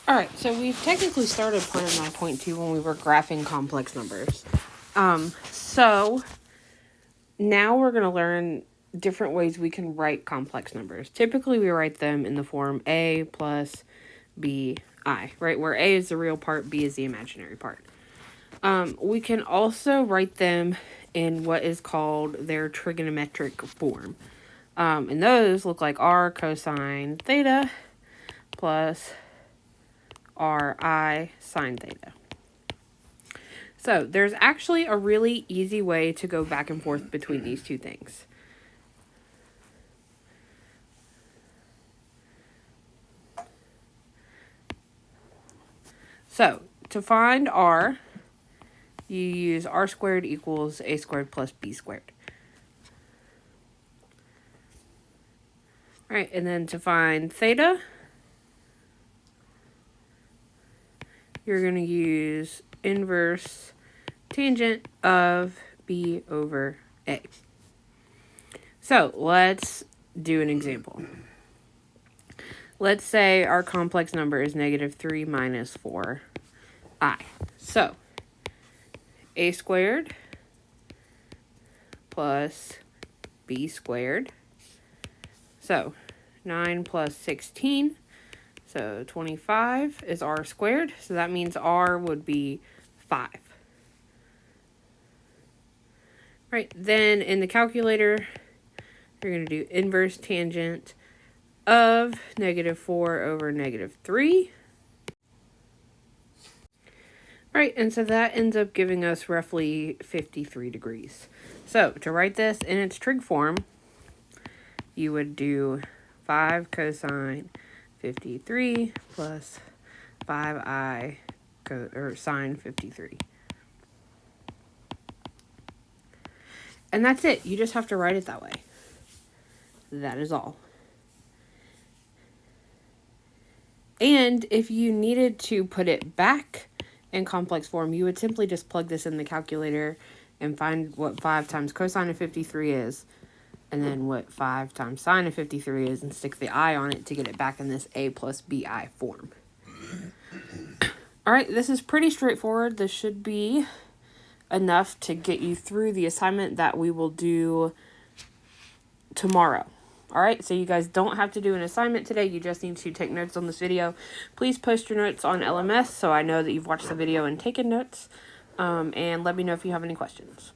Alright, so we've technically started part of 9.2 when we were graphing complex numbers. So now we're going to learn different ways we can write complex numbers. Typically, we write them in the form a plus bi, right? Where a is the real part, b is the imaginary part. We can also write them in what is called their trigonometric form. And those look like r cosine theta plus ri sine theta. So there's actually a really easy way to go back and forth between these two things. So to find r, you use r squared equals a squared plus b squared. All right, and then to find theta, you're going to use inverse tangent of b over a. So let's do an example. Let's say our complex number is -3 minus 4i. So a squared plus b squared. So 9 plus 16. So 25 is r squared. So that means r would be 5. Right, then in the calculator, you're going to do inverse tangent of -4 over -3. Right, and so that ends up giving us roughly 53 degrees. So to write this in its trig form, you would do 5 cosine 53 plus 5i sine 53. And that's it. You just have to write it that way. That is all. And if you needed to put it back in complex form, you would simply just plug this in the calculator and find what 5 times cosine of 53 is, and then what 5 times sine of 53 is, and stick the I on it to get it back in this a plus bi form. All right, this is pretty straightforward. This should be enough to get you through the assignment that we will do tomorrow. All right, so you guys don't have to do an assignment today. You just need to take notes on this video. Please post your notes on LMS so I know that you've watched the video and taken notes. And let me know if you have any questions.